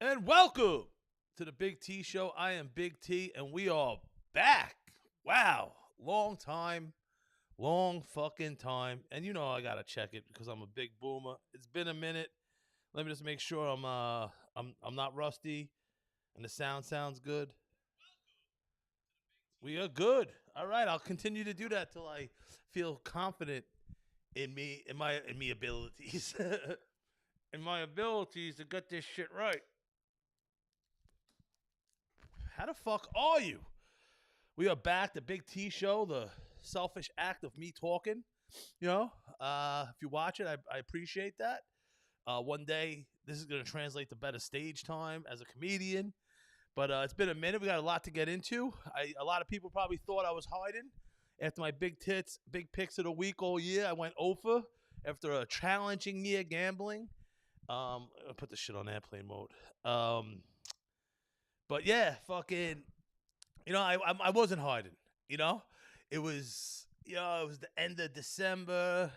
And welcome to the Big T Show. I am Big T, and we are back. Wow, long fucking time. And you know I gotta check it because I'm a big boomer. It's been a minute. Let me just make sure I'm not rusty, and the sound sounds good. We are good. All right, I'll continue to do that till I feel confident in my abilities, in my abilities to get this shit right. How the fuck are you? We are back, the Big T Show, the selfish act of me talking. You know, if you watch it, I appreciate that. One day, this is going to translate to better stage time as a comedian. But it's been a minute. We got a lot to get into. A lot of people probably thought I was hiding after my big picks of the week all year. I went over after a challenging year gambling. I'll put the shit on airplane mode. But yeah, fucking, I wasn't hiding. You know, it was the end of December.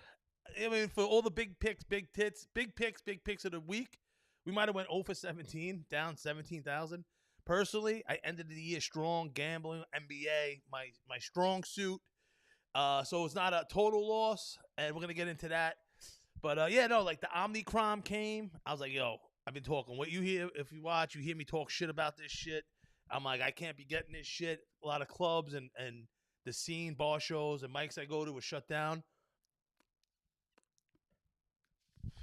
I mean, for all the big picks, big picks of the week, we might have went 0 for 17, down 17,000. Personally, I ended the year strong, gambling, NBA, my strong suit. So it's not a total loss, and we're gonna get into that. But like the Omnicron came. I was like, yo, I've been talking. What you hear, if you watch, you hear me talk shit about this shit. I'm like, I can't be getting this shit. A lot of clubs and the scene, bar shows, and mics I go to were shut down.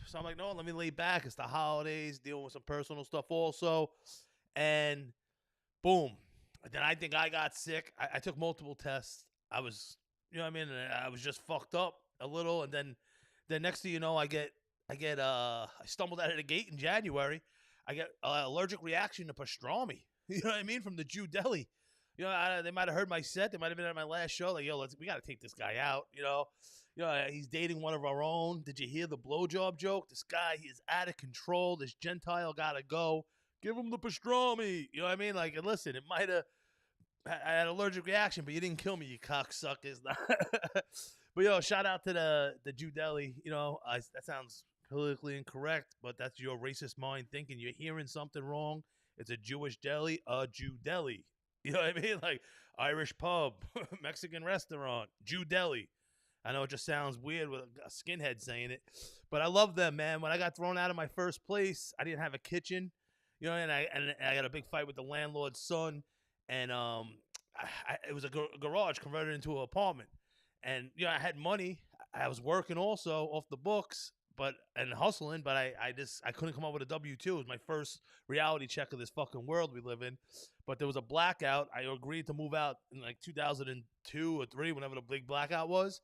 So I'm like, no, let me lay back. It's the holidays, dealing with some personal stuff also. And boom. Then I think I got sick. I took multiple tests. I was, I was just fucked up a little. And then next thing you know, I stumbled out of the gate in January. I get allergic reaction to pastrami. You know what I mean? From the Jew Deli. They might have heard my set. They might have been at my last show. Like, yo, we got to take this guy out. He's dating one of our own. Did you hear the blowjob joke? This guy, he is out of control. This Gentile got to go. Give him the pastrami. You know what I mean? Like, listen, it might have, I had an allergic reaction, but you didn't kill me, you cocksuckers. But, shout out to the Jew Deli. That sounds politically incorrect, but that's your racist mind thinking. You're hearing something wrong. It's a Jewish deli, a Jew Deli. You know what I mean? Like Irish pub, Mexican restaurant, Jew Deli. I know it just sounds weird with a skinhead saying it, but I love them, man. When I got thrown out of my first place, I didn't have a kitchen, and I got a big fight with the landlord's son, and it was a garage converted into an apartment, and I had money. I was working also off the books, and hustling, but I couldn't come up with a W-2. It was my first reality check of this fucking world we live in. But there was a blackout. I agreed to move out in like 2002 or 3, whenever the big blackout was.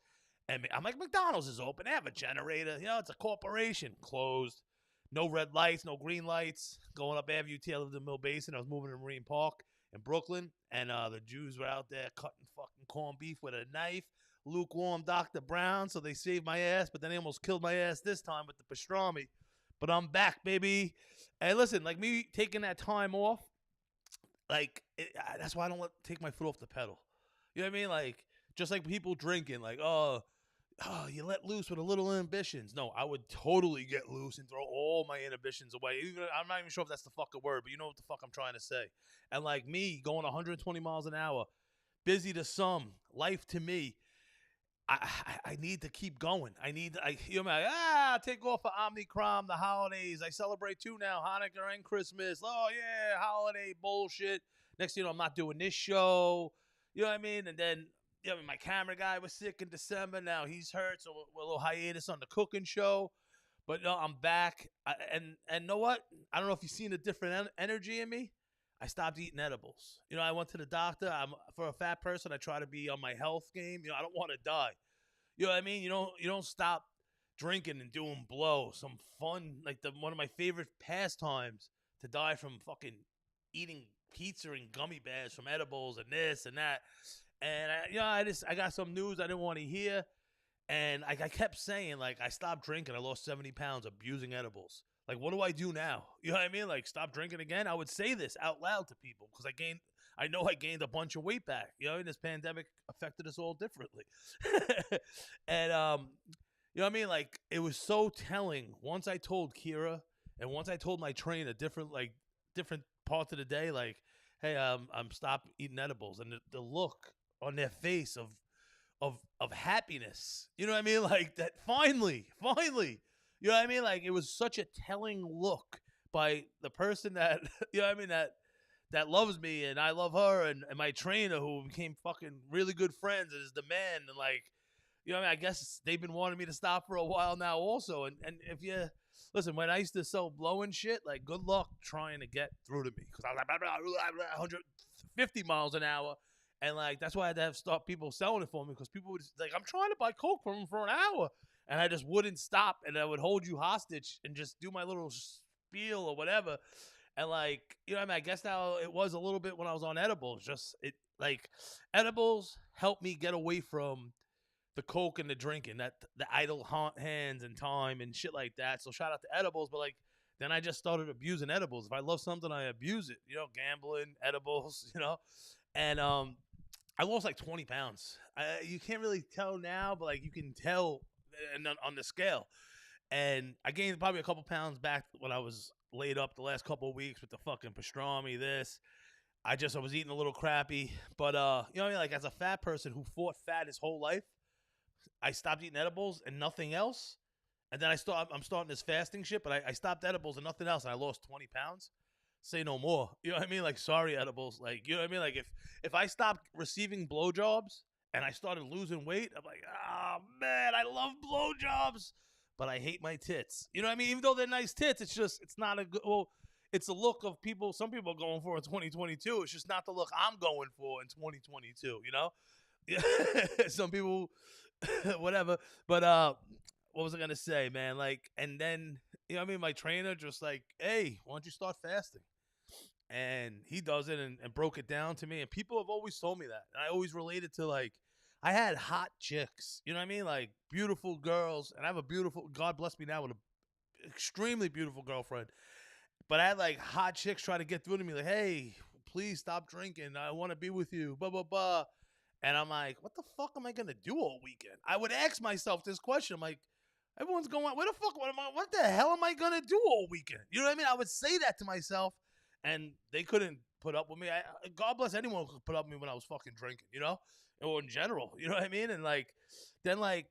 And I'm like, McDonald's is open. They have a generator. It's a corporation. Closed. No red lights, no green lights. Going up Avenue T. I lived in Mill Basin. I was moving to Marine Park in Brooklyn. And the Jews were out there cutting fucking corned beef with a knife. Lukewarm Dr. Brown, so they saved my ass, but then they almost killed my ass this time with the pastrami. But I'm back, baby. And listen, like me taking that time off, that's why I don't take my foot off the pedal. You know what I mean? Like, just like people drinking, like, oh, you let loose with a little inhibitions. No, I would totally get loose and throw all my inhibitions away. I'm not even sure if that's the fucking word, but you know what the fuck I'm trying to say. And like me, going 120 miles an hour, busy to some, life to me. I need to keep going. Take off for Omnicron, the holidays. I celebrate too now, Hanukkah and Christmas. Oh, yeah, holiday bullshit. Next thing you know, I'm not doing this show. You know what I mean? And then, my camera guy was sick in December. Now he's hurt, so we're a little hiatus on the cooking show. But no, I'm back. And know what? I don't know if you've seen a different energy in me. I stopped eating edibles. I went to the doctor. For a fat person, I try to be on my health game. I don't want to die. You know what I mean? You don't stop drinking and doing blow. Some fun, like one of my favorite pastimes, to die from fucking eating pizza and gummy bears from edibles and this and that. And I got some news I didn't want to hear. And I kept saying, like, I stopped drinking. I lost 70 pounds abusing edibles. Like, what do I do now? You know what I mean? Like, stop drinking again? I would say this out loud to people because I know I gained a bunch of weight back. This pandemic affected us all differently. And, you know what I mean? Like, it was so telling. Once I told Kira and once I told my trainer different different parts of the day, like, hey, I'm stop eating edibles, and the look on their face of happiness. You know what I mean? Like that. Finally. You know what I mean? Like it was such a telling look by the person that you know what I mean that loves me and I love her and my trainer who became fucking really good friends and is the man and like you know what I mean I guess they've been wanting me to stop for a while now also and if you listen when I used to sell blow and shit like good luck trying to get through to me because I was like 150 miles an hour and like that's why I had to have stop people selling it for me because people would like I'm trying to buy coke from them for an hour and I just wouldn't stop and I would hold you hostage and just do my little spiel or whatever. And like, you know what I mean? I guess now it was a little bit when I was on edibles. Just it like edibles helped me get away from the coke and the drinking, that the idle hands and time and shit like that. So shout out to edibles, but like then I just started abusing edibles. If I love something, I abuse it. You know, gambling, edibles, you know. And I lost like 20 pounds. You can't really tell now, but like you can tell and on the scale. And I gained probably a couple pounds back when I was laid up the last couple of weeks with the fucking pastrami, this. I was eating a little crappy. But, you know what I mean? Like, as a fat person who fought fat his whole life, I stopped eating edibles and nothing else. And then I'm starting this fasting shit, but I stopped edibles and nothing else, and I lost 20 pounds. Say no more. You know what I mean? Like, sorry, edibles. Like, you know what I mean? Like, if I stopped receiving blowjobs and I started losing weight, I'm like, oh, man, I love blowjobs. But I hate my tits. You know what I mean? Even though they're nice tits, it's not a good, well, it's a look of people, some people are going for in 2022. It's just not the look I'm going for in 2022, you know? Some people, whatever. But, what was I going to say, man? Like, and then, you know what I mean? My trainer just like, hey, why don't you start fasting? And he does it and broke it down to me. And people have always told me that. And I always related to like, I had hot chicks, you know what I mean? Like beautiful girls. And I have a beautiful, God bless me now with an extremely beautiful girlfriend. But I had like hot chicks try to get through to me like, hey, please stop drinking. I want to be with you, blah, blah, blah. And I'm like, what the fuck am I going to do all weekend? I would ask myself this question. I'm like, everyone's going, what the hell am I going to do all weekend? You know what I mean? I would say that to myself and they couldn't put up with me. God bless anyone who could put up with me when I was fucking drinking, you know? Or in general, you know what I mean? And like, then like,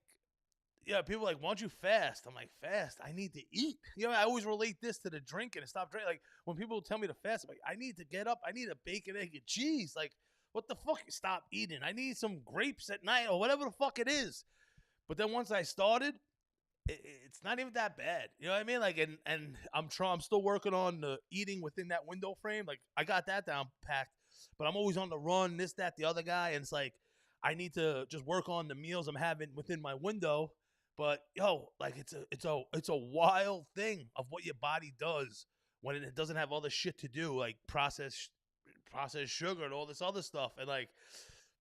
yeah, people are like, why don't you fast? I'm like, fast? I need to eat. You know, I always relate this to the drinking and stop drinking. Like, when people tell me to fast, I'm like, I need to get up. I need a bacon, egg, and cheese. Like, what the fuck? Stop eating. I need some grapes at night or whatever the fuck it is. But then once I started, it's not even that bad. You know what I mean? Like, and I'm still working on the eating within that window frame. Like, I got that down packed, but I'm always on the run, this, that, the other guy. And it's like, I need to just work on the meals I'm having within my window. But yo, like it's a wild thing of what your body does when it doesn't have all the shit to do, like processed sugar and all this other stuff. And like,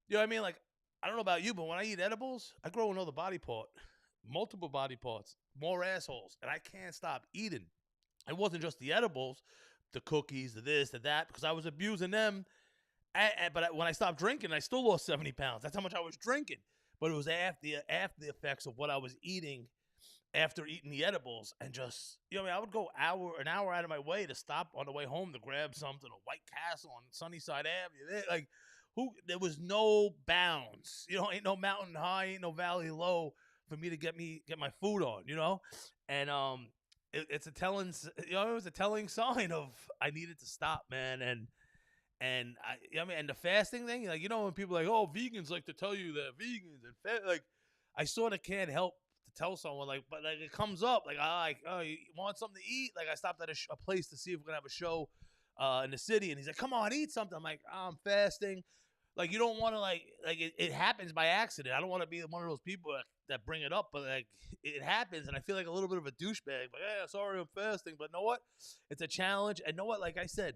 you know what I mean? Like, I don't know about you, but when I eat edibles, I grow another body part, multiple body parts, more assholes, and I can't stop eating. It wasn't just the edibles, the cookies, the this, the that, because I was abusing them. But when I stopped drinking, I still lost 70 pounds. That's how much I was drinking. But it was after the effects of what I was eating after eating the edibles. And just, you know what I mean? I would go an hour out of my way to stop on the way home to grab something, a White Castle on Sunnyside Avenue. Like, there was no bounds. You know, ain't no mountain high, ain't no valley low for me to get my food on, you know? And it's a telling, you know, it was a telling sign of I needed to stop, man. And I mean, and the fasting thing, like, you know, when people are like, oh, vegans like to tell you that vegans and like, I sort of can't help to tell someone, like, but like it comes up, like, oh, you want something to eat? Like, I stopped at a place to see if we're gonna have a show in the city, and he's like, come on, eat something. I'm like, oh, I'm fasting. Like, you don't want to like it happens by accident. I don't want to be one of those people that bring it up, but like it happens, and I feel like a little bit of a douchebag. Like, yeah, sorry, I'm fasting, but know what? It's a challenge, and know what? Like I said.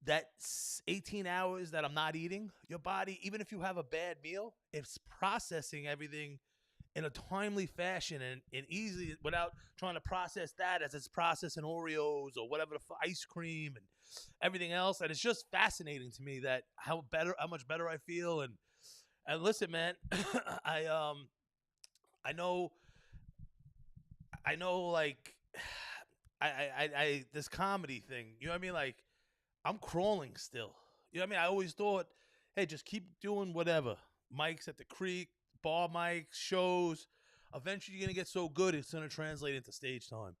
That 18 hours that I'm not eating, your body, even if you have a bad meal, it's processing everything in a timely fashion and easy without trying to process that as it's processing Oreos or whatever ice cream and everything else. And it's just fascinating to me that how much better I feel. And listen, man, I know like I this comedy thing, you know what I mean? Like, I'm crawling still. You know what I mean? I always thought, hey, just keep doing whatever. Mics at the creek, bar mics, shows. Eventually, you're gonna get so good, it's gonna translate into stage time.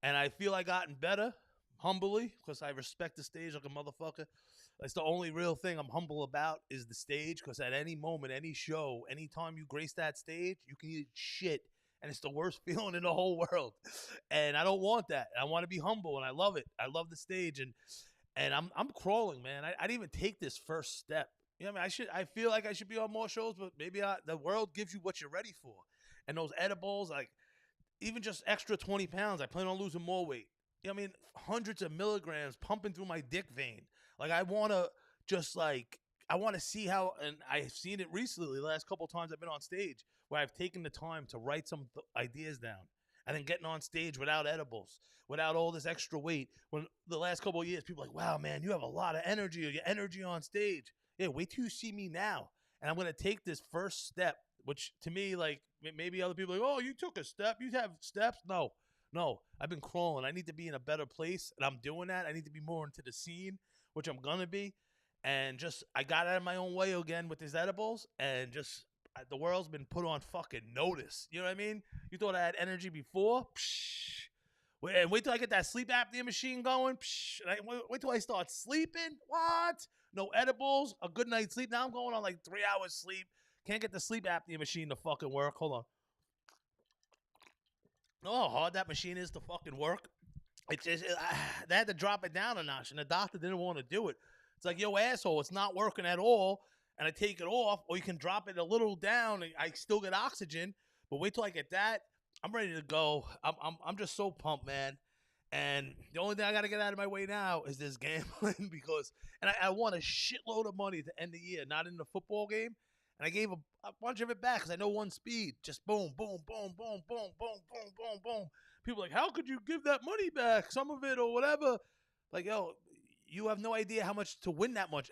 And I feel I gotten better, humbly, because I respect the stage like a motherfucker. That's the only real thing I'm humble about is the stage, because at any moment, any show, anytime you grace that stage, you can eat shit. And it's the worst feeling in the whole world. And I don't want that. I want to be humble, and I love it. I love the stage, and I'm crawling, man. I didn't even take this first step. You know what I mean? I feel like I should be on more shows, but maybe the world gives you what you're ready for. And those edibles, like even just extra 20 pounds, I plan on losing more weight. You know what I mean? Hundreds of milligrams pumping through my dick vein. Like I want to just like I want to see how, and I've seen it recently. The last couple of times I've been on stage where I've taken the time to write some ideas down, and then getting on stage without edibles, without all this extra weight. When the last couple of years, people are like, wow, man, you have a lot of energy, or your energy on stage. Yeah, wait till you see me now. And I'm going to take this first step, which to me, like, maybe other people are like, oh, you took a step. You have steps. No, I've been crawling. I need to be in a better place, and I'm doing that. I need to be more into the scene, which I'm going to be. And just, I got out of my own way again with these edibles, and just, the world's been put on fucking notice. You know what I mean? You thought I had energy before? Psh. Wait till I get that sleep apnea machine going. Psh. Wait till I start sleeping. What? No edibles, a good night's sleep. Now I'm going on like 3 hours sleep. Can't get the sleep apnea machine to fucking work. Hold on. Know how hard that machine is to fucking work? It's just, they had to drop it down a notch, and the doctor didn't want to do it. It's like, yo, asshole, it's not working at all, and I take it off, or you can drop it a little down, and I still get oxygen, but wait till I get that. I'm ready to go. I'm just so pumped, man. And the only thing I got to get out of my way now is this gambling because, and I won a shitload of money to end the year, not in the football game. And I gave a bunch of it back because I know one speed. Just boom, boom, boom, boom, boom, boom, boom, boom, boom. People are like, how could you give that money back? Some of it or whatever. Like, yo, you have no idea how to win that much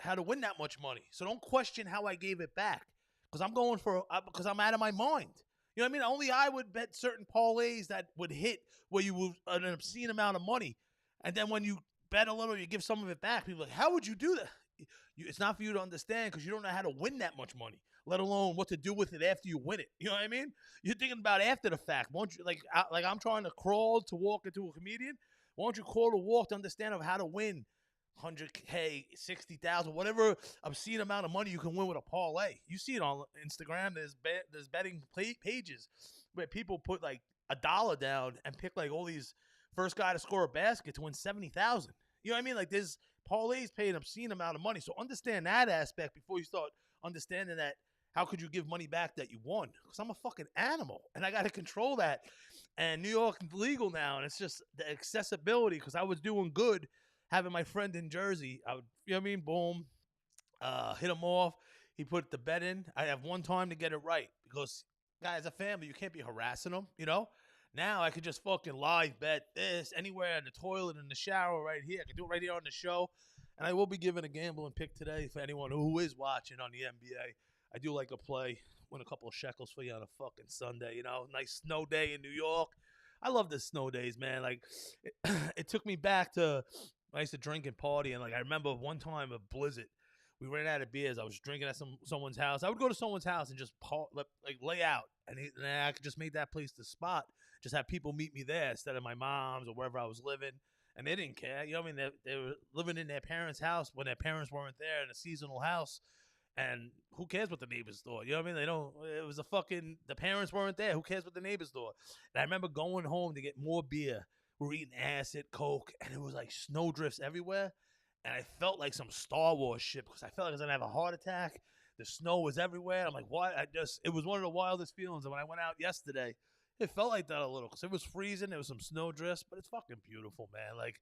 money. So don't question how I gave it back because because I'm out of my mind. You know what I mean? Only I would bet certain parlays that would hit where you would an obscene amount of money. And then when you bet a little, you give some of it back. People are like, how would you do that? It's not for you to understand because you don't know how to win that much money, let alone what to do with it after you win it. You know what I mean? You're thinking about after the fact. Won't you, like I'm trying to crawl to walk into a comedian. Why don't you crawl to walk to understand of how to win 100K, 60,000, whatever obscene amount of money you can win with a parlay. You see it on Instagram. There's betting pages where people put like $1 down and pick like all these first guy to score a basket to win 70,000. You know what I mean? Like there's parlays pay an obscene amount of money. So understand that aspect before you start understanding that how could you give money back that you won? Because I'm a fucking animal and I got to control that. And New York is legal now, and it's just the accessibility because I was doing good having my friend in Jersey. I would, you know what I mean? Boom, hit him off. He put the bet in. I have one time to get it right because, guys, a family, you can't be harassing them, you know? Now I could just fucking live bet this anywhere in the toilet, in the shower, right here. I can do it right here on the show. And I will be giving a gambling pick today for anyone who is watching on the NBA. I do like a play, win a couple of shekels for you on a fucking Sunday, you know? Nice snow day in New York. I love the snow days, man. Like, it took me back to, I used to drink and party. And, like, I remember one time a blizzard. We ran out of beers. I was drinking at someone's house. I would go to someone's house and just lay out. And I could just make that place the spot. Just have people meet me there instead of my mom's or wherever I was living. And they didn't care. You know what I mean? They were living in their parents' house when their parents weren't there in a seasonal house. And who cares what the neighbors thought? You know what I mean? They don't. It was the parents weren't there. Who cares what the neighbors thought? And I remember going home to get more beer. We were eating acid, Coke, and it was like snowdrifts everywhere. And I felt like some Star Wars shit because I felt like I was going to have a heart attack. The snow was everywhere. I'm like, what? It was one of the wildest feelings. And when I went out yesterday, it felt like that a little because it was freezing. There was some snowdrifts, but it's fucking beautiful, man. Like,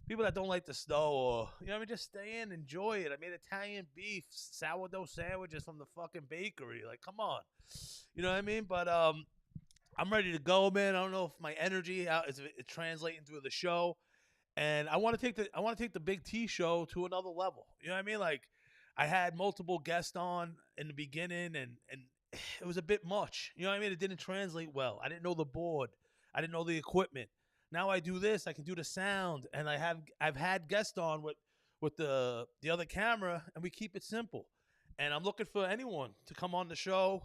people that don't like the snow or, you know what I mean, just stay in, enjoy it. I made Italian beef, sourdough sandwiches from the fucking bakery. Like, come on. You know what I mean? But I'm ready to go, man. I don't know if my energy is translating through the show. And I want to take the Big T show to another level. You know what I mean? Like, I had multiple guests on in the beginning, and it was a bit much. You know what I mean? It didn't translate well. I didn't know the board. I didn't know the equipment. Now I do this. I can do the sound, and I've had guests on with with the other camera, and we keep it simple. And I'm looking for anyone to come on the show,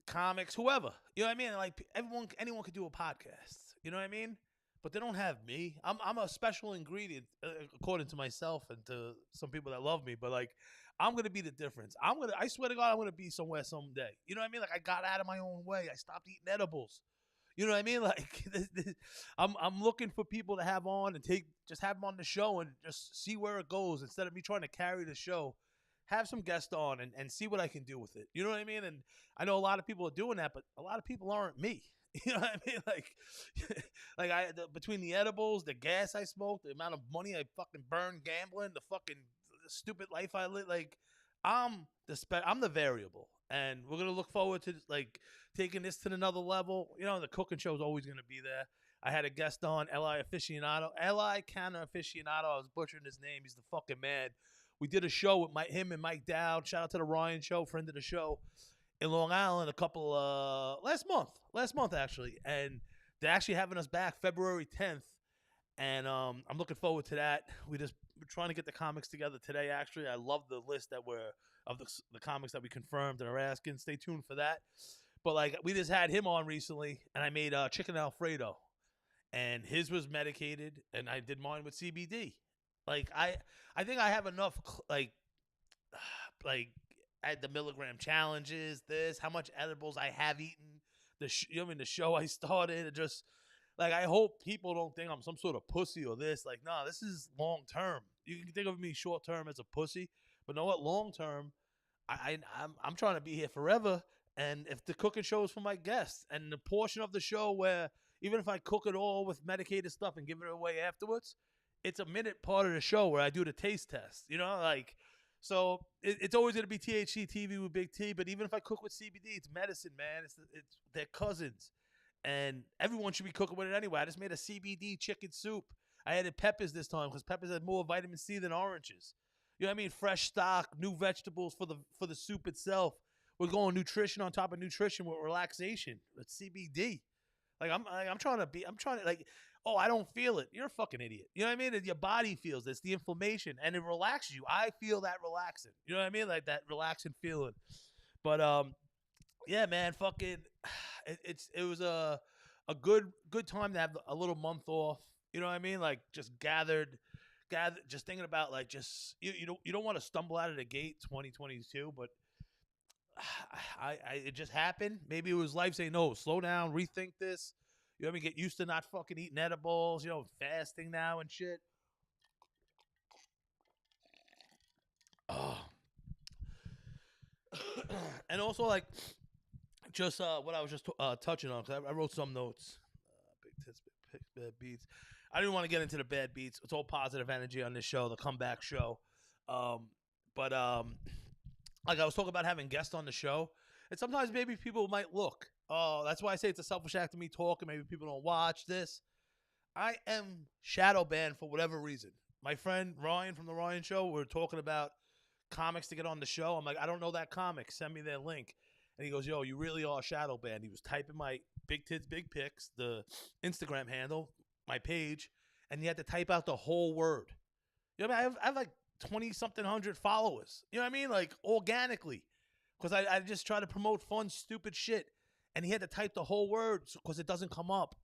comics, whoever. You know what I mean? Like anyone could do a podcast. You know what I mean? But they don't have me. I'm a special ingredient, according to myself and to some people that love me. But like, I'm gonna be the difference. I swear to God, I'm gonna be somewhere someday. You know what I mean? Like, I got out of my own way. I stopped eating edibles. You know what I mean? Like, I'm looking for people to have on and just have them on the show and just see where it goes instead of me trying to carry the show. Have some guests on and see what I can do with it. You know what I mean? And I know a lot of people are doing that, but a lot of people aren't me. You know what I mean? Like, between the edibles, the gas I smoked, the amount of money I fucking burned gambling, the stupid life I live, like, I'm the variable, and we're gonna look forward to like taking this to another level. You know, the cooking show is always gonna be there. I had a guest on, Eli Canna Aficionado. I was butchering his name. He's the fucking man. We did a show with him and Mike Dowd. Shout out to the Ryan Show, friend of the show, in Long Island last month actually, and they're actually having us back February 10th, and I'm looking forward to that. We're trying to get the comics together today. Actually, I love the list of the comics that we confirmed and are asking. Stay tuned for that. But like, we just had him on recently, and I made chicken Alfredo, and his was medicated, and I did mine with CBD. Like, I think I have enough like at the milligram challenges, how much edibles I have eaten, the show I started, and just like, I hope people don't think I'm some sort of pussy or this. Like, no, this is long term. You can think of me short term as a pussy, but know what? Long term, I'm trying to be here forever. And if the cooking show is for my guests, and the portion of the show where even if I cook it all with medicated stuff and give it away afterwards, it's a minute part of the show where I do the taste test. You know, like. So it's always going to be THC TV with Big T, but even if I cook with CBD, it's medicine, man. It's they're cousins, and everyone should be cooking with it anyway. I just made a CBD chicken soup. I added peppers this time because peppers have more vitamin C than oranges. You know what I mean? Fresh stock, new vegetables for the soup itself. We're going nutrition on top of nutrition with relaxation. It's CBD. Like, I'm trying to like, oh, I don't feel it. You're a fucking idiot. You know what I mean? And your body feels it. It's the inflammation, and it relaxes you. I feel that relaxing. You know what I mean? Like that relaxing feeling. But yeah, man, fucking, it was a good time to have a little month off. You know what I mean? Like, just gathered, just thinking about like, just you don't want to stumble out of the gate 2022, but it just happened. Maybe it was life saying, no, slow down, rethink this. You know what I mean? Get used to not fucking eating edibles, fasting now and shit. Oh. And also, like, just what I was just touching on, because I wrote some notes. Big tits, bad beats. I didn't want to get into the bad beats. It's all positive energy on this show, the comeback show. But like, I was talking about having guests on the show, and sometimes maybe people might look. Oh, that's why I say it's a selfish act of me talking. Maybe people don't watch this. I am shadow banned for whatever reason. My friend Ryan from the Ryan Show, we're talking about comics to get on the show. I'm like, I don't know that comic. Send me their link. And he goes, yo, you really are shadow banned. He was typing my Big Tits, Big Pics, the Instagram handle, my page, and he had to type out the whole word. You know what I mean? I have like 20-something hundred followers. You know what I mean? Like, organically. Because I just try to promote fun, stupid shit. And he had to type the whole word because it doesn't come up.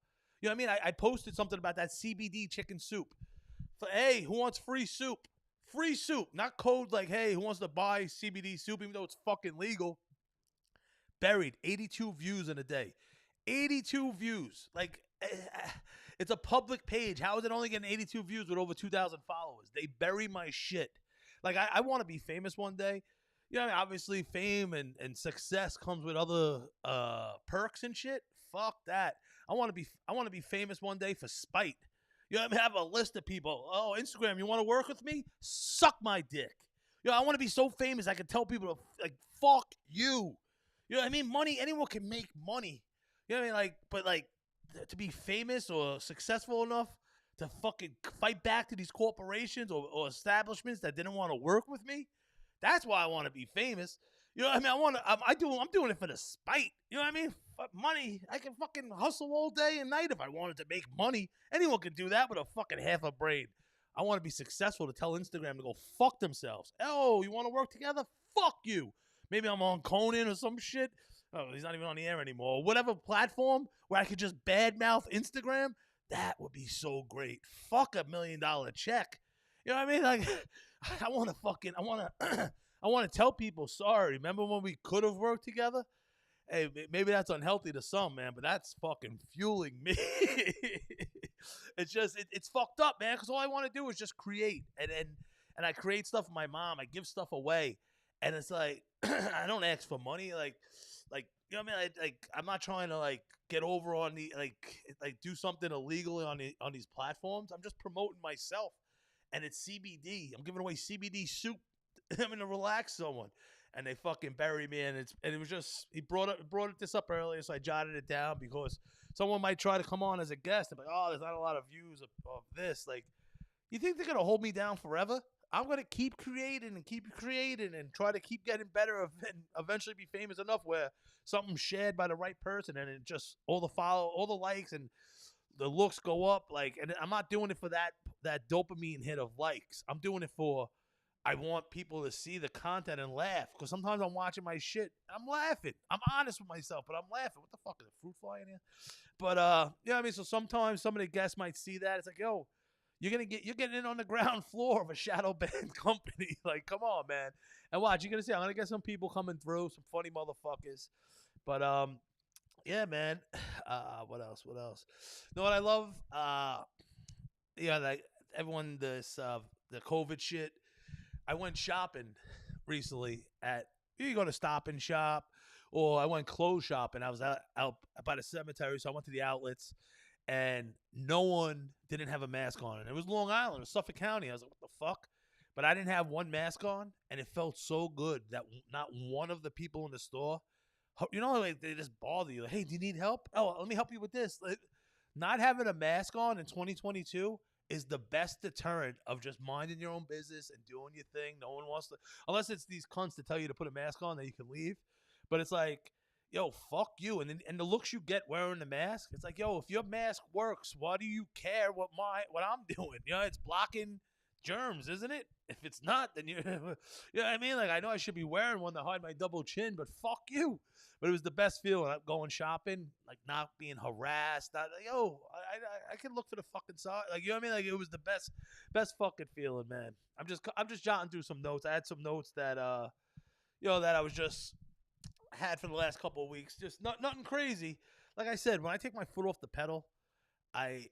You know what I mean? I posted something about that CBD chicken soup. Hey, who wants free soup? Free soup. Not code like, hey, who wants to buy CBD soup even though it's fucking legal? Buried. 82 views in a day. 82 views. Like, it's a public page. How is it only getting 82 views with over 2,000 followers? They bury my shit. Like, I want to be famous one day. You know, obviously fame and success comes with other perks and shit. Fuck that. I want to be famous one day for spite. You know what I mean? Have a list of people. Oh, Instagram, you want to work with me? Suck my dick. You know, I want to be so famous I can tell people to, like, fuck you. You know what I mean? Money, anyone can make money. You know what I mean? Like, but like, to be famous or successful enough to fucking fight back to these corporations or establishments that didn't want to work with me. That's why I want to be famous. You know what I mean? I'm doing it for the spite. You know what I mean? Money. I can fucking hustle all day and night if I wanted to make money. Anyone can do that with a fucking half a brain. I want to be successful to tell Instagram to go fuck themselves. Oh, you want to work together? Fuck you. Maybe I'm on Conan or some shit. Oh, he's not even on the air anymore. Whatever platform where I could just badmouth Instagram, that would be so great. Fuck $1 million check. You know what I mean? Like, I want to I want to tell people, sorry. Remember when we could have worked together? Hey, maybe that's unhealthy to some, man, but that's fucking fueling me. It's just, it's fucked up, man, because all I want to do is just create. And I create stuff for my mom. I give stuff away. And it's like, I don't ask for money. Like, you know what I mean? I'm not trying to, like, get over on the, like do something illegally on these platforms. I'm just promoting myself. And it's CBD. I'm giving away CBD soup. I'm going to relax someone. And they fucking bury me, and it was just, he brought this up earlier, so I jotted it down because someone might try to come on as a guest and be like, oh, there's not a lot of views of this. Like, you think they're gonna hold me down forever? I'm gonna keep creating and try to keep getting better and eventually be famous enough where something's shared by the right person and it just all the likes and the looks go up. Like, and I'm not doing it for that dopamine hit of likes. I'm doing it for, I want people to see the content and laugh. Because sometimes I'm watching my shit, I'm laughing. I'm honest with myself, but I'm laughing. What the fuck is a fruit fly in here? But you know what I mean? So sometimes some of the guests might see that. It's like, yo, you're getting in on the ground floor of a shadow band company. Like, come on, man. And watch, you're gonna see. I'm gonna get some people coming through, some funny motherfuckers. But yeah, man. What else? You know what I love? Yeah, like everyone, the COVID shit. I went shopping recently you go to Stop and Shop, or I went clothes shopping. I was out by the cemetery, so I went to the outlets, and no one didn't have a mask on. And it was Long Island, it was Suffolk County. I was like, what the fuck? But I didn't have one mask on, and it felt so good that not one of the people in the store, you know, like they just bother you. Like, hey, do you need help? Oh, let me help you with this. Like, not having a mask on in 2022 is the best deterrent of just minding your own business and doing your thing. No one wants to, unless it's these cunts to tell you to put a mask on that you can leave. But it's like, yo, fuck you. And the looks you get wearing the mask, it's like, yo, if your mask works, why do you care what I'm doing? You know, it's blocking germs, isn't it? If it's not, then you know what I mean? Like, I know I should be wearing one to hide my double chin, but fuck you. But it was the best feeling. I'm going shopping, like not being harassed. Not, yo, I can look for the fucking side. Like, you know what I mean? Like, it was the best fucking feeling, man. I'm just jotting through some notes. I had some notes that that I was just had for the last couple of weeks. Just nothing crazy. Like I said, when I take my foot off the pedal, I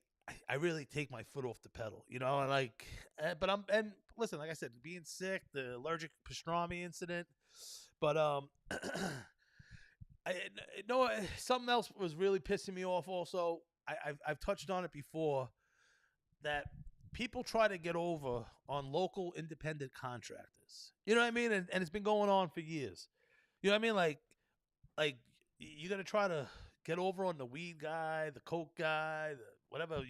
really take my foot off the pedal, you know, and like, and listen, like I said, being sick, the allergic pastrami incident, but I know something else was really pissing me off. Also, I've touched on it before, that people try to get over on local independent contractors. You know what I mean? And it's been going on for years. You know what I mean? Like you're gonna try to get over on the weed guy, the coke guy, whatever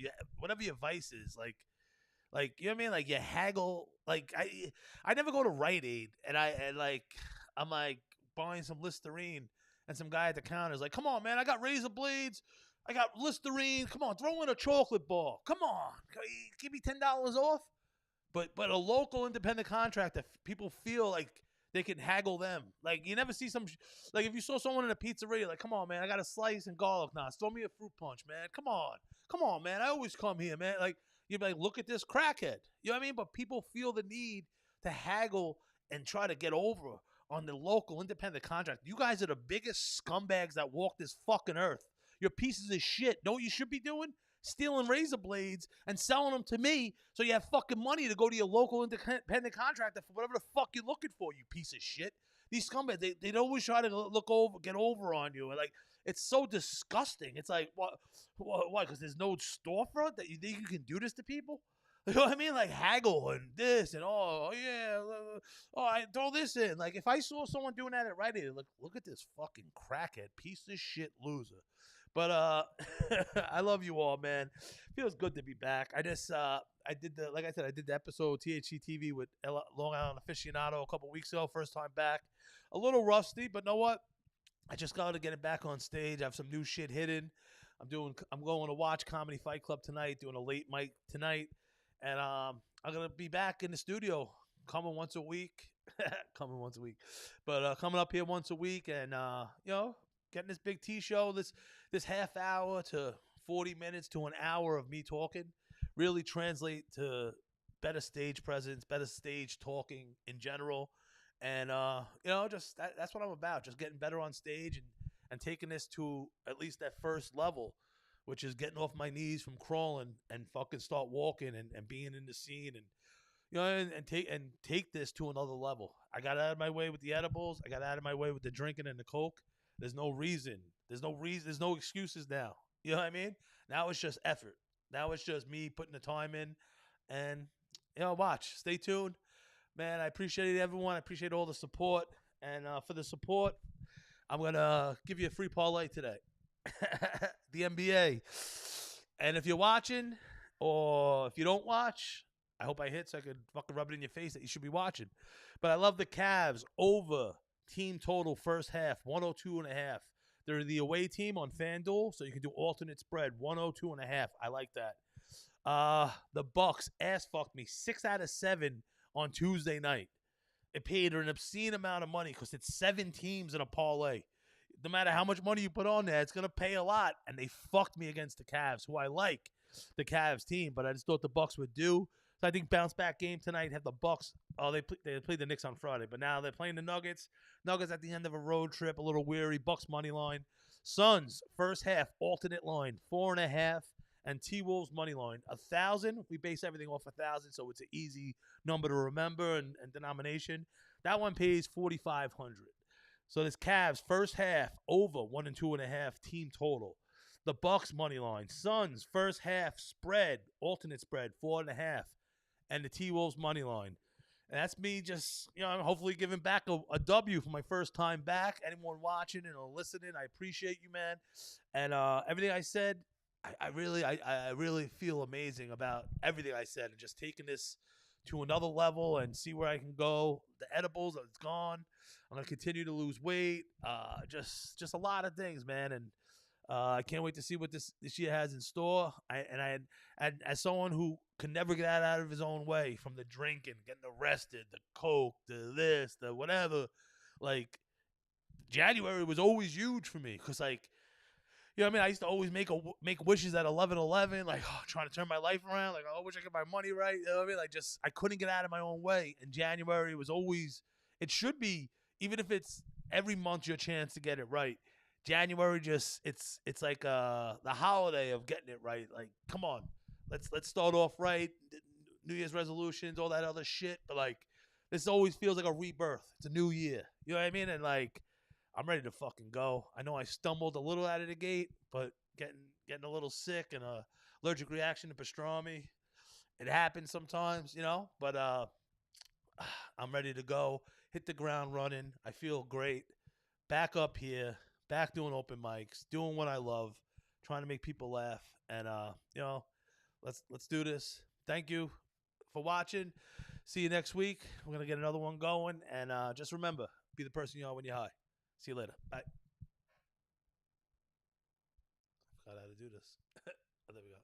your vice is. Like you know what I mean? Like, you haggle. Like, I never go to Rite Aid, and I'm like buying some Listerine, and some guy at the counter is like, come on, man, I got razor blades, I got Listerine, come on, throw in a chocolate bar, come on, give me $10 off. But a local independent contractor, people feel like they can haggle them. Like, you never see like, if you saw someone in a pizzeria, like, come on, man, I got a slice and garlic knots, throw me a fruit punch, man, come on, man, I always come here, man. Like, you'd be like, look at this crackhead. You know what I mean? But people feel the need to haggle and try to get over on the local independent contract. You guys are the biggest scumbags that walk this fucking earth. You're pieces of shit. Know what you should be doing? Stealing razor blades and selling them to me so you have fucking money to go to your local independent contractor for whatever the fuck you're looking for, you piece of shit. These scumbags, they'd always try to get over on you. And like, it's so disgusting. It's like, what? Why? Because there's no storefront that you think you can do this to people? You know what I mean? Like, haggle and this and yeah, I throw this in. Like, if I saw someone doing that at Rite Aid, look at this fucking crackhead, piece of shit loser. But I love you all, man. Feels good to be back. I just like I said, I did the episode THC TV with Long Island Aficionado a couple weeks ago. First time back, a little rusty, but know what? I just got to get it back on stage. I have some new shit hidden. I'm going to watch Comedy Fight Club tonight, doing a late mic tonight. and I'm gonna be back in the studio coming once a week, coming once a week, but coming up here once a week, and getting this big T show, this half hour to 40 minutes to an hour of me talking, really translate to better stage presence, better stage talking in general, and just that's what I'm about, just getting better on stage and taking this to at least that first level, which is getting off my knees from crawling and fucking start walking and being in the scene and take this to another level. I got out of my way with the edibles. I got out of my way with the drinking and the coke. There's no reason. There's no reason. There's no excuses now. You know what I mean? Now it's just effort. Now it's just me putting the time in, and watch. Stay tuned, man. I appreciate everyone. I appreciate all the support, and for the support, I'm gonna give you a free parlay today. The NBA. And if you're watching, or if you don't watch, I hope I hit so I could fucking rub it in your face that you should be watching. But I love the Cavs over team total first half, 102.5. They're the away team on FanDuel, so you can do alternate spread, 102.5. I like that. The Bucks ass fucked me 6 out of 7 on Tuesday night. It paid an obscene amount of money because it's 7 teams in a parlay. No matter how much money you put on there, it's going to pay a lot. And they fucked me against the Cavs, who I like, the Cavs team. But I just thought the Bucks would do. So I think bounce back game tonight. Have the Bucks. Oh, they played the Knicks on Friday. But now they're playing the Nuggets. Nuggets at the end of a road trip, a little weary. Bucks money line. Suns, first half, alternate line, 4.5. And T-Wolves money line, 1,000. We base everything off 1,000, so it's an easy number to remember and denomination. That one pays 4,500. So this Cavs first half over 1 and 2.5 team total. The Bucks money line, Suns first half spread, alternate spread 4.5, and the T-Wolves money line. And that's me just hopefully giving back a W for my first time back. Anyone watching and listening, I appreciate you, man. And everything I said, I really feel amazing about everything I said, and just taking this to another level and see where I can go. The edibles, it's gone. I'm gonna continue to lose weight. Just a lot of things, man. And I can't wait to see what this year has in store. And as someone who could never get out of his own way, from the drinking, getting arrested, the coke, the this, the whatever, like January was always huge for me because what I mean? I used to always make wishes at 11:11, like trying to turn my life around. Like, I wish I get my money right. You know what I mean? Like, I couldn't get out of my own way. And January was always, it should be, even if it's every month your chance to get it right. January it's like the holiday of getting it right. Like, come on, let's start off right. New Year's resolutions, all that other shit. But this always feels like a rebirth. It's a new year. You know what I mean? And I'm ready to fucking go. I know I stumbled a little out of the gate, but getting a little sick and a allergic reaction to pastrami. It happens sometimes, but I'm ready to go. Hit the ground running. I feel great. Back up here, back doing open mics, doing what I love, trying to make people laugh. And let's do this. Thank you for watching. See you next week. We're gonna get another one going. And just remember, be the person you are when you're high. See you later. Bye. I forgot how to do this. Oh, there we go.